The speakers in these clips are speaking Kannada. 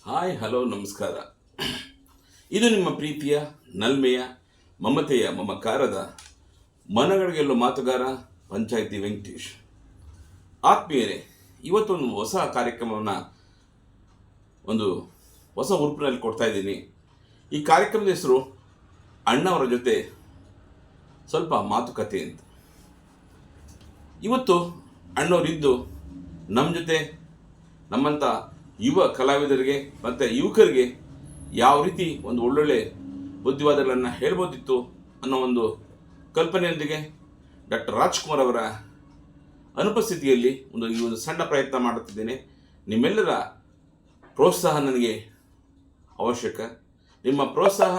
ಹಾಯ್ ಹಲೋ ನಮಸ್ಕಾರ. ಇದು ನಿಮ್ಮ ಪ್ರೀತಿಯ ನಲ್ಮೆಯ ಮಮತೆಯ ಮಮಕಾರದ ಮನಗಳಿಗೆಲ್ಲೋ ಮಾತುಗಾರ ಪಂಚಾಯಿತಿ ವೆಂಕಟೇಶ್. ಆತ್ಮೀಯರೇ, ಇವತ್ತೊಂದು ಹೊಸ ಕಾರ್ಯಕ್ರಮವನ್ನು ಒಂದು ಹೊಸ ಉರುಪಿನಲ್ಲಿ ಕೊಡ್ತಾ ಇದ್ದೀನಿ. ಈ ಕಾರ್ಯಕ್ರಮದ ಹೆಸರು ಅಣ್ಣವರ ಜೊತೆ ಸ್ವಲ್ಪ ಮಾತುಕತೆ ಅಂತ. ಇವತ್ತು ಅಣ್ಣವರಿದ್ದು ನಮ್ಮ ಜೊತೆ ನಮ್ಮಂಥ ಯುವ ಕಲಾವಿದರಿಗೆ ಮತ್ತು ಯುವಕರಿಗೆ ಯಾವ ರೀತಿ ಒಂದು ಒಳ್ಳೊಳ್ಳೆ ಬುದ್ಧಿವಾದಗಳನ್ನು ಹೇಳ್ಬೋದಿತ್ತು ಅನ್ನೋ ಒಂದು ಕಲ್ಪನೆಯೊಂದಿಗೆ ಡಾಕ್ಟರ್ ರಾಜ್ಕುಮಾರ್ ಅವರ ಅನುಪಸ್ಥಿತಿಯಲ್ಲಿ ಈ ಒಂದು ಸಣ್ಣ ಪ್ರಯತ್ನ ಮಾಡುತ್ತಿದ್ದೇನೆ. ನಿಮ್ಮೆಲ್ಲರ ಪ್ರೋತ್ಸಾಹ ನನಗೆ ಅವಶ್ಯಕ. ನಿಮ್ಮ ಪ್ರೋತ್ಸಾಹ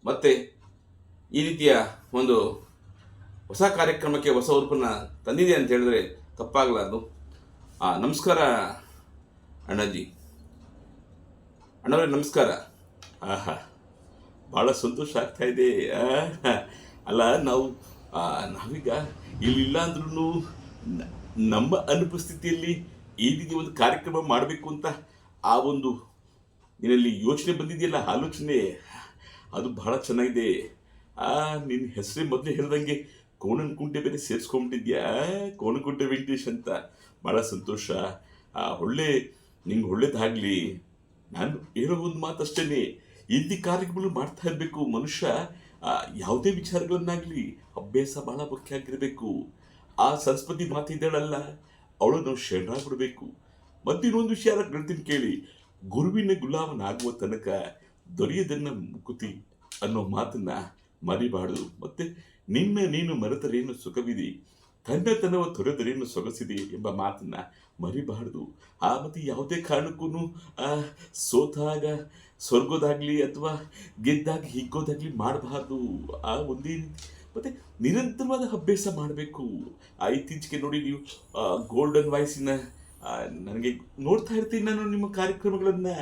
ಮತ್ತು ಈ ರೀತಿಯ ಒಂದು ಹೊಸ ಕಾರ್ಯಕ್ರಮಕ್ಕೆ ಹೊಸ ಉರುಪನ್ನು ತಂದಿದೆ ಅಂತ ಹೇಳಿದ್ರೆ ತಪ್ಪಾಗಲಾರ್ದು. ನಮಸ್ಕಾರ ಅಣ್ಣಾಜಿ. ಅಣ್ಣವರೇ ನಮಸ್ಕಾರ. ಭಾಳ ಸಂತೋಷ ಆಗ್ತಾ ಇದೆ. ಅಲ್ಲ, ನಾವೀಗ ಇಲ್ಲಿಲ್ಲ ಅಂದ್ರೂ ನಮ್ಮ ಅನುಪಸ್ಥಿತಿಯಲ್ಲಿ ಈ ರೀತಿ ಒಂದು ಕಾರ್ಯಕ್ರಮ ಮಾಡಬೇಕು ಅಂತ ಆ ಒಂದು ನಿನ್ನಲ್ಲಿ ಯೋಚನೆ ಬಂದಿದೆಯಲ್ಲ, ಆಲೋಚನೆ, ಅದು ಬಹಳ ಚೆನ್ನಾಗಿದೆ. ನಿನ್ನ ಹೆಸರೇ ಮೊದಲೇ ಹೇಳ್ದಂಗೆ ಕೋಣನಕುಂಟೆ ಬೇರೆ ಸೇರಿಸ್ಕೊಂಬಿಟ್ಟಿದ್ಯಾ, ಕೋಣನಕುಂಟೆ ವೆಂಕಟೇಶ್ ಅಂತ. ಭಾಳ ಸಂತೋಷ. ನಿಂಗೆ ಒಳ್ಳೇದಾಗಲಿ. ನಾನು ಹೇಳೋ ಒಂದು ಮಾತಷ್ಟೇ, ಇಂಥ ಕಾರ್ಯಕ್ರಮಗಳು ಮಾಡ್ತಾ ಇರಬೇಕು. ಮನುಷ್ಯ ಯಾವುದೇ ವಿಚಾರಗಳನ್ನಾಗಲಿ ಅಭ್ಯಾಸ ಭಾಳ ಮುಖ್ಯ ಆಗಿರಬೇಕು. ಆ ಸರಸ್ವತಿ ಮಾತಿದ್ದಾಳಲ್ಲ, ಅವಳು ನಾವು ಶರಣಾಗ್ಬಿಡ್ಬೇಕು. ಮತ್ತಿನ್ನೊಂದು ವಿಚಾರ ಹೇಳ್ತೀನಿ ಕೇಳಿ. ಗುರುವಿನ ಗುಲಾಮನಾಗುವ ತನಕ ದೊರೆಯದನ್ನ ಮುಕುತಿ ಅನ್ನೋ ಮಾತನ್ನ ಮರಿಬಾರ್ದು. ಮತ್ತೆ ನೀನು ಮರೆತರೇನು ಸುಖವಿದೆ, ತನ್ನತನವ ತೊರೆದರೇನು ಸೊಗಸಿದೆ ಎಂಬ ಮಾತನ್ನ ಮರಿಬಾರ್ದು. ಮತ್ತು ಯಾವುದೇ ಕಾರಣಕ್ಕೂ ಸೋತಾಗ ಸ್ವರ್ಗೋದಾಗ್ಲಿ ಅಥವಾ ಗೆದ್ದಾಗ ಹಿಗ್ಗೋದಾಗ್ಲಿ ಮಾಡಬಾರ್ದು. ಒಂದೇ ರೀತಿ ಮತ್ತೆ ನಿರಂತರವಾದ ಅಭ್ಯಾಸ ಮಾಡಬೇಕು. ಇತ್ತೀಚೆಗೆ ನೋಡಿ, ನೀವು ಗೋಲ್ಡನ್ ವಾಯ್ಸಿನ ನನಗೆ ನೋಡ್ತಾ ಇರ್ತೀನಿ ನಾನು ನಿಮ್ಮ ಕಾರ್ಯಕ್ರಮಗಳನ್ನು.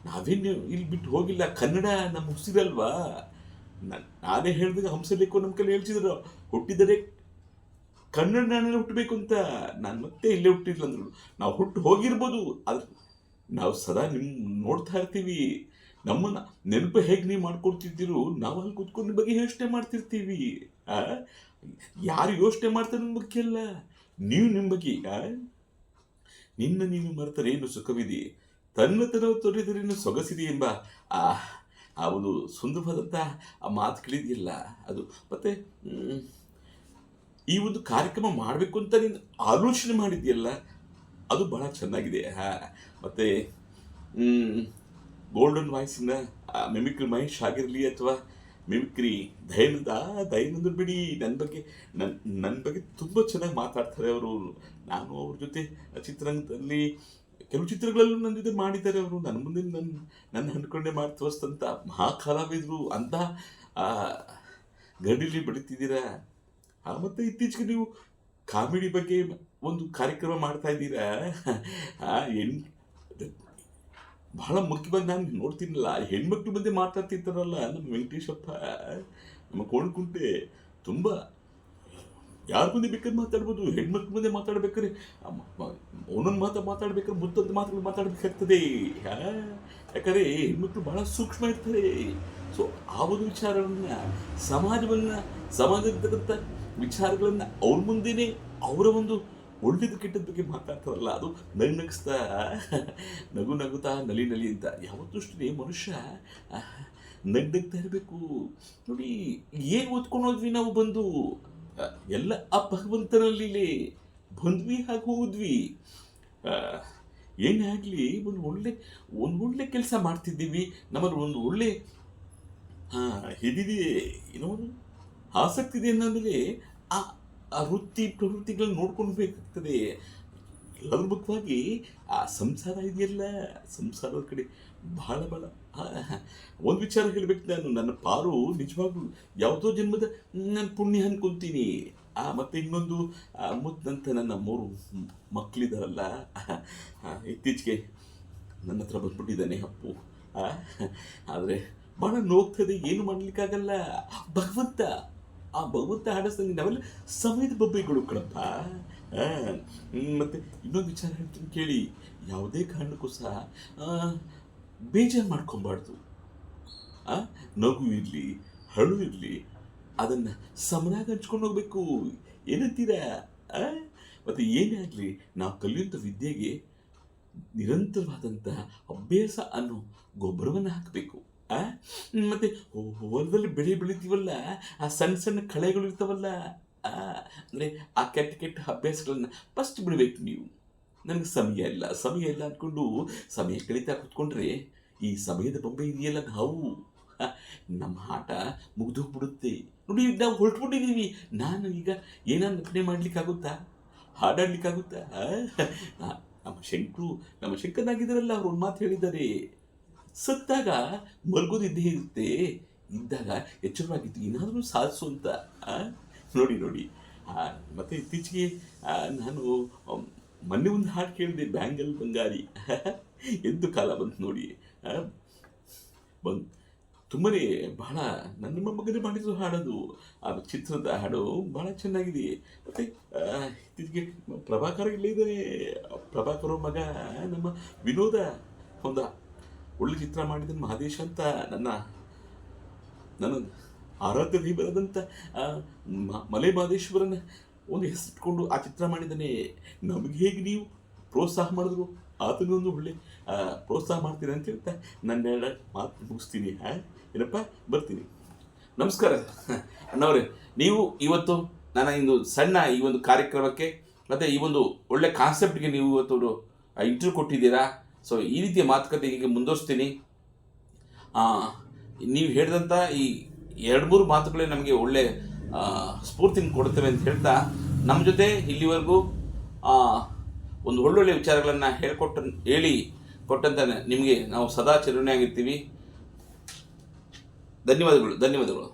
ನಾವೇನು ಇಲ್ಲಿ ಬಿಟ್ಟು ಹೋಗಿಲ್ಲ. ಕನ್ನಡ ನಮ್ಮ ಉಸಿರಲ್ವಾ. ನಾನೇ ಹೇಳಿದಾಗ ಹಂಸಲೇಖೋ ನಮ್ಮ ಕೈಲಿ ಹೇಳ್ತಿದ್ರು, ಹುಟ್ಟಿದರೆ ಕನ್ನಡ ನಾಡಲ್ಲಿ ಹುಟ್ಟಬೇಕು ಅಂತ. ನಾನು ಮತ್ತೆ ಇಲ್ಲೇ ಹುಟ್ಟಿಲ್ಲ ಅಂದ್ರು. ನಾವು ಹುಟ್ಟು ಹೋಗಿರ್ಬೋದು, ಆದ್ರೆ ನಾವು ಸದಾ ನೋಡ್ತಾ ಇರ್ತೀವಿ. ನಮ್ಮನ್ನ ನೆನಪು ಹೇಗೆ ನೀವು ಮಾಡ್ಕೊಡ್ತಿದ್ದೀರೋ, ನಾವು ಅಲ್ಲಿ ಕೂತ್ಕೊಂಡು ನಿಮ್ಮ ಬಗ್ಗೆ ಯೋಚನೆ ಮಾಡ್ತಿರ್ತೀವಿ. ಯಾರು ಯೋಚನೆ ಮಾಡ್ತಾರೆ ನಿಮ್ಮ ಬಗ್ಗೆ ಅಲ್ಲ, ನೀವು ನಿಮ್ಮ ಬಗ್ಗೆ. ನೀನು ಮರೆತರೇನು ಸುಖವಿದೆ, ತನ್ನತನ ತೊರೆದರೇನು ಸೊಗಸಿದೆ ಎಂಬ ಆ ಒಂದು ಸುಂದರವಾದಂಥ ಆ ಮಾತುಗಳಿದೆಯಲ್ಲ, ಅದು ಮತ್ತೆ ಈ ಒಂದು ಕಾರ್ಯಕ್ರಮ ಮಾಡಬೇಕು ಅಂತ ನೀನು ಆಲೋಚನೆ ಮಾಡಿದ್ಯಲ್ಲ, ಅದು ಬಹಳ ಚೆನ್ನಾಗಿದೆ. ಮತ್ತು ಗೋಲ್ಡನ್ ವಾಯ್ಸಿನ ಮಿಮಿಕ್ರಿ ಮಹೇಶ್ ಆಗಿರಲಿ ಅಥವಾ ಮಿಮಿಕ್ರಿ ದಯಾನಂದ ಬಿಡಿ, ನನ್ನ ಬಗ್ಗೆ ತುಂಬ ಚೆನ್ನಾಗಿ ಮಾತಾಡ್ತಾರೆ ಅವರು. ನಾನು ಅವ್ರ ಜೊತೆ ಚಿತ್ರರಂಗದಲ್ಲಿ ಕೆಲವು ಚಿತ್ರಗಳಲ್ಲೂ ನನ್ನ ಜೊತೆ ಮಾಡಿದ್ದಾರೆ ಅವರು. ನನ್ನ ಮುಂದೆ ನನ್ನ ಅಂದ್ಕೊಂಡೆ ಮಾಡಿ ತೋರಿಸ್ತಂಥ ಮಹಾ ಕಲಾವಿದರು ಅಂತ ಗಡಿಲಿ ಬೆಳೀತಿದ್ದೀರಾ. ಮತ್ತು ಇತ್ತೀಚೆಗೆ ನೀವು ಕಾಮಿಡಿ ಬಗ್ಗೆ ಒಂದು ಕಾರ್ಯಕ್ರಮ ಮಾಡ್ತಾ ಇದ್ದೀರಾ. ಬಹಳ ಮುಖ್ಯವಾಗಿ ನಾನು ನೋಡ್ತೀನಲ್ಲ, ಹೆಣ್ಮಕ್ಳು ಬಂದು ಮಾತಾಡ್ತಿರ್ತಾರಲ್ಲ ನಮ್ಮ ವೆಂಕಟೇಶಪ್ಪ, ನಮ್ಮ ಕೋಣನಕುಂಟೆ. ತುಂಬ ಯಾರ ಮುಂದೆ ಬೇಕಾದ್ರೆ ಮಾತಾಡ್ಬೋದು. ಹೆಣ್ಮಕ್ಳು ಮುಂದೆ ಮಾತಾಡ್ಬೇಕಾದ್ರೆ ಒಂದೊಂದು ಮಾತಾಡ್ಬೇಕಾದ್ರೆ ಮುತ್ತೊಂದು ಮಾತುಗಳು ಮಾತಾಡಬೇಕಾಗ್ತದೆ. ಯಾಕಂದರೆ ಹೆಣ್ಮಕ್ಳು ಬಹಳ ಸೂಕ್ಷ್ಮ ಇರ್ತಾರೆ. ಸೊ ಆ ಒಂದು ವಿಚಾರವನ್ನು, ಸಮಾಜದಲ್ಲಿರ್ತಕ್ಕಂಥ ವಿಚಾರಗಳನ್ನು ಅವ್ರ ಮುಂದೆನೇ ಅವರ ಒಂದು ಒಳ್ಳೇದು ಕೆಟ್ಟದ ಬಗ್ಗೆ ಮಾತಾಡ್ತಾರಲ್ಲ, ಅದು ನಗಿಸ್ತಾ ನಗುತ್ತಾ ನಲಿ ಅಂತ. ಯಾವತ್ತೂ ಅಷ್ಟೇ ಮನುಷ್ಯ ನಗ್ತಾ ಇರಬೇಕು. ನೋಡಿ, ಏನು ಓದ್ಕೊಂಡು ಹೋದ್ವಿ ನಾವು ಬಂದು, ಎಲ್ಲ ಆ ಭಗವಂತನಲ್ಲಿ ಬಂದ್ವಿ, ಹಾಗೆ ಹೋದ್ವಿ. ಏನೇ ಆಗಲಿ, ಒಂದು ಒಳ್ಳೆ ಕೆಲಸ ಮಾಡ್ತಿದ್ದೀವಿ, ನಮ್ಮಲ್ಲಿ ಒಂದು ಒಳ್ಳೆ ಇದಿದೆ, ಏನೋ ಆಸಕ್ತಿ ಇದೆ ಅನ್ನೋದ್ರೆ ಆ ವೃತ್ತಿ ಪ್ರವೃತ್ತಿಗಳನ್ನ ನೋಡ್ಕೊಂಡು ಬೇಕಾಗ್ತದೆ. ಎಲ್ಲರ ಮುಖ್ಯವಾಗಿ ಆ ಸಂಸಾರ ಇದೆಯಲ್ಲ, ಸಂಸಾರದ ಕಡೆ ಬಹಳ ಒಂದು ವಿಚಾರ ಹೇಳ್ಬೇಕು. ನನ್ನ ಪಾರು ನಿಜವಾಗ್ಲೂ ಯಾವುದೋ ಜನ್ಮದ ನಾನು ಪುಣ್ಯ ಅನ್ಕೊಂತೀನಿ. ಮತ್ತು ಇನ್ನೊಂದು ಮುತ್ತಂತ ನನ್ನ 3 ಮಕ್ಕಳಿದಾರಲ್ಲ, ಇತ್ತೀಚೆಗೆ ನನ್ನ ಹತ್ರ ಬಂದ್ಬಿಟ್ಟಿದ್ದಾನೆ ಅಪ್ಪು. ಆದರೆ ಭಾಳ ನೋಗ್ತದೆ, ಏನು ಮಾಡಲಿಕ್ಕಾಗಲ್ಲ. ಭಗವಂತ ಆಡಿಸ್ದಂಗೆ ನಾವೆಲ್ಲ ಸಮಯದ ಬೊಬ್ಬೆಗಳು ಕಣಪ್ಪ. ಮತ್ತು ಇನ್ನೊಂದು ವಿಚಾರ ಹೇಳ್ತೀನಿ ಕೇಳಿ. ಯಾವುದೇ ಕಾರಣಕ್ಕೂ ಸಹ ಬೇಜಾರು ಮಾಡ್ಕೊಬಾರ್ದು. ಆ ನಗು ಇರಲಿ, ಹಳು ಇರಲಿ, ಅದನ್ನು ಸಮನಾಗಿ ಹಂಚ್ಕೊಂಡು ಹೋಗ್ಬೇಕು. ಏನಂತೀರಾ? ಆ? ಮತ್ತು ಏನೇ ಆಗಲಿ ನಾವು ಕಲಿಯುವಂಥ ವಿದ್ಯೆಗೆ ನಿರಂತರವಾದಂತಹ ಅಭ್ಯಾಸ ಅನ್ನೋ ಗೊಬ್ಬರವನ್ನು ಹಾಕಬೇಕು. ಮತ್ತು ಹೊಲದಲ್ಲಿ ಬೆಳೆ ಬೆಳಿತೀವಲ್ಲ, ಆ ಸಣ್ಣ ಸಣ್ಣ ಕಳೆಗಳು ಇರ್ತಾವಲ್ಲ, ಅಂದರೆ ಆ ಕೆಟ್ಟ ಕೆಟ್ಟ ಅಭ್ಯಾಸಗಳನ್ನ ಫಸ್ಟ್ ಬಿಡಬೇಕು ನೀವು. ನನಗೆ ಸಮಯ ಇಲ್ಲ ಅಂದ್ಕೊಂಡು ಸಮಯ ಕಳೀತಾ ಕೂತ್ಕೊಂಡ್ರೆ ಈ ಸಮಯದ ಬೊಂಬೆ ಇದೆಯಲ್ಲ ನಾವು, ನಮ್ಮ ಆಟ ಮುಗಿದೋಗ್ಬಿಡುತ್ತೆ. ನೋಡಿ, ನಾವು ಹೊರಟ್ಬಿಟ್ಟಿದ್ದೀವಿ. ನಾನು ಈಗ ಏನಾದ್ರು ನಟನೆ ಮಾಡ್ಲಿಕ್ಕಾಗುತ್ತಾ? ಹಾಡಾಡ್ಲಿಕ್ಕಾಗುತ್ತಾ? ನಮ್ಮ ಶಂಕರನಾಗಿದ್ದಾರಲ್ಲ, ಅವ್ರು ಒಂದು ಮಾತು ಹೇಳಿದ್ದಾರೆ, ಸತ್ತಾಗ ಮಲ್ಗೋದು ಇದ್ದೇ ಇರುತ್ತೆ, ಇದ್ದಾಗ ಎಚ್ಚರವಾಗಿತ್ತು ಏನಾದರೂ ಸಾಧಿಸು ಅಂತ. ನೋಡಿ. ಮತ್ತು ಇತ್ತೀಚೆಗೆ ನಾನು ಮೊನ್ನೆ ಒಂದು ಹಾಡು ಕೇಳಿದೆ, ಬ್ಯಾಂಗಲ್ ಬಂಗಾರಿ. ಎಂದು ಕಾಲ ಬಂತು ನೋಡಿ. ತುಂಬನೇ ಬಹಳ ನನ್ನ ಮಗನೇ ಮಾಡಿದ್ರು ಹಾಡೋದು, ಆ ಚಿತ್ರದ ಹಾಡು ಭಾಳ ಚೆನ್ನಾಗಿದೆ. ಮತ್ತು ಇತ್ತೀಚೆಗೆ ಪ್ರಭಾಕರ್ ಇಲ್ಲೇ ಇದ್ದಾರೆ. ಪ್ರಭಾಕರ್ ಮಗ ನಮ್ಮ ವಿನೋದ ಒಂದು ಒಳ್ಳೆ ಚಿತ್ರ ಮಾಡಿದ ಮಹದೇಶ್ ಅಂತ, ನನ್ನ ಆರಾಧ್ಯ ದೈವರಾದಂಥ ಮಲೆ ಮಹದೇಶ್ವರನ ಒಂದು ಹೆಸರಿಟ್ಕೊಂಡು ಆ ಚಿತ್ರ ಮಾಡಿದ್ದಾನೆ. ನಮಗೆ ಹೇಗೆ ನೀವು ಪ್ರೋತ್ಸಾಹ ಮಾಡಿದ್ರು ಆತನೊಂದು ಒಳ್ಳೆ ಪ್ರೋತ್ಸಾಹ ಮಾಡ್ತೀನಿ ಅಂತ ಹೇಳ್ತಾ ನನ್ನ ಮಾತು ಮುಗಿಸ್ತೀನಿ. ಏನಪ್ಪ, ಬರ್ತೀನಿ. ನಮಸ್ಕಾರ ಅಣ್ಣವ್ರೆ. ನೀವು ಇವತ್ತು ನನ್ನ ಇಂದು ಸಣ್ಣ ಈ ಒಂದು ಕಾರ್ಯಕ್ರಮಕ್ಕೆ ಮತ್ತು ಈ ಒಂದು ಒಳ್ಳೆ ಕಾನ್ಸೆಪ್ಟ್ಗೆ ನೀವು ಇವತ್ತು ಇಂಟರ್ವ್ಯೂ ಕೊಟ್ಟಿದ್ದೀರಾ. ಸೊ ಈ ರೀತಿಯ ಮಾತುಕತೆ ಹೀಗೆ ಮುಂದುವರಿಸ್ತೀನಿ. ನೀವು ಹೇಳಿದಂಥ ಈ 2-3 ಮಾತುಗಳೇ ನಮಗೆ ಒಳ್ಳೆ ಸ್ಫೂರ್ತಿನ ಕೊಡ್ತವೆ ಅಂತ ಹೇಳ್ತಾ, ನಮ್ಮ ಜೊತೆ ಇಲ್ಲಿವರೆಗೂ ಒಂದು ಒಳ್ಳೊಳ್ಳೆ ವಿಚಾರಗಳನ್ನು ಹೇಳಿ ಕೊಟ್ಟಂತ ನಿಮಗೆ ನಾವು ಸದಾ ಚಿರಋಣಿಯಾಗಿರ್ತೀವಿ. ಧನ್ಯವಾದಗಳು.